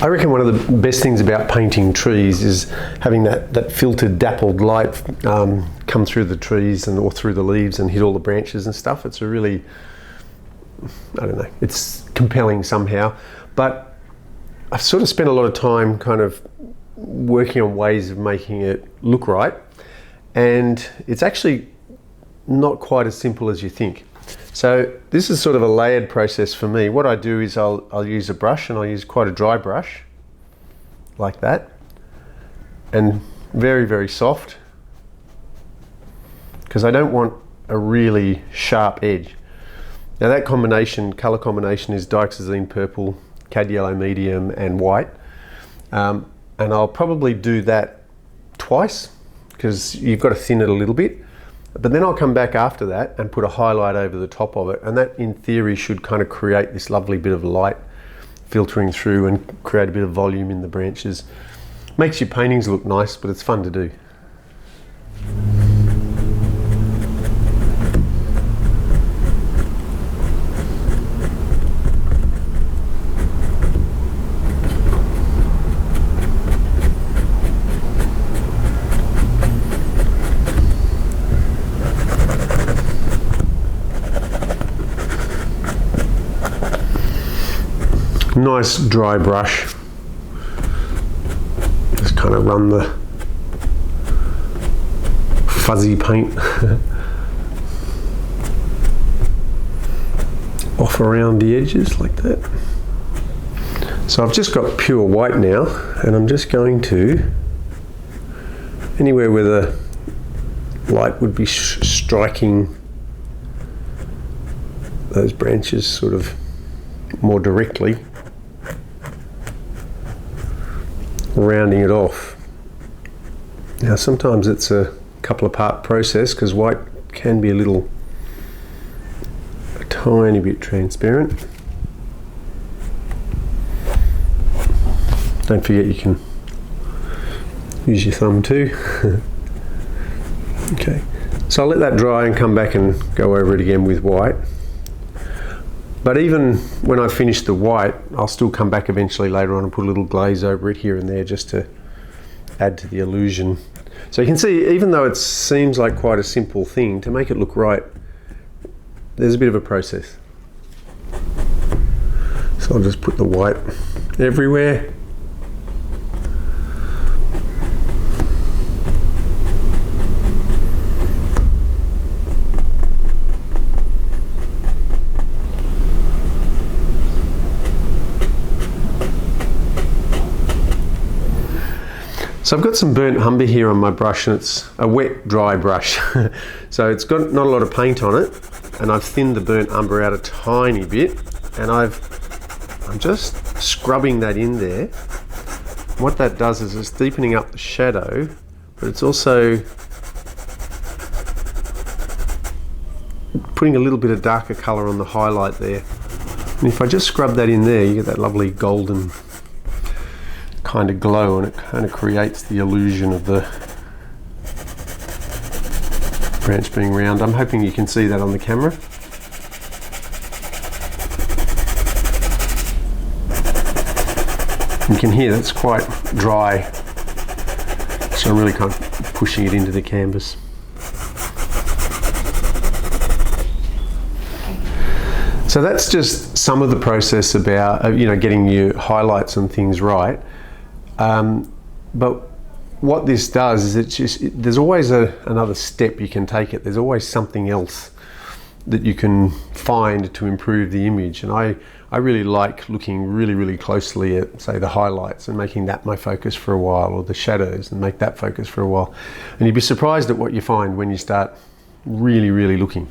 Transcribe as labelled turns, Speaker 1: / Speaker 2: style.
Speaker 1: I reckon one of the best things about painting trees is having that filtered, dappled light come through the trees or through the leaves and hit all the branches and stuff. It's a really, I don't know, it's compelling somehow. But I've sort of spent a lot of time kind of working on ways of making it look right. And it's actually not quite as simple as you think. So this is sort of a layered process for me. What I do is I'll use a brush, and I'll use quite a dry brush, like that, and very, very soft, because I don't want a really sharp edge. Now that combination, colour combination, is dioxazine purple, cad yellow medium, and white. And I'll probably do that twice, because you've got to thin it a little bit. But then I'll come back after that and put a highlight over the top of it, and that in theory should kind of create this lovely bit of light filtering through and create a bit of volume in the branches. Makes your paintings look nice, but it's fun to do. Nice dry brush. Just kind of run the fuzzy paint off around the edges like that. So I've just got pure white now, and I'm just going to, anywhere where the light would be striking those branches sort of more directly, rounding it off. Now sometimes it's a couple of part process, because white can be a tiny bit transparent. Don't forget you can use your thumb too. Okay, so I'll let that dry and come back and go over it again with white. But even when I finish the white, I'll still come back eventually later on and put a little glaze over it here and there, just to add to the illusion. So you can see, even though it seems like quite a simple thing, to make it look right, there's a bit of a process. So I'll just put the white everywhere. So I've got some burnt umber here on my brush, and it's a wet, dry brush. So it's got not a lot of paint on it, and I've thinned the burnt umber out a tiny bit, and I'm just scrubbing that in there. What that does is it's deepening up the shadow, but it's also putting a little bit of darker colour on the highlight there. And if I just scrub that in there, you get that lovely golden kind of glow, and it kind of creates the illusion of the branch being round. I'm hoping you can see that on the camera. You can hear that's quite dry, so I'm really kind of pushing it into the canvas. So that's just some of the process about getting your highlights and things right. But what this does is there's always another step you can take it. There's always something else that you can find to improve the image. And I really like looking really, really closely at, say, the highlights and making that my focus for a while, or the shadows and make that focus for a while. And you'd be surprised at what you find when you start really, really looking.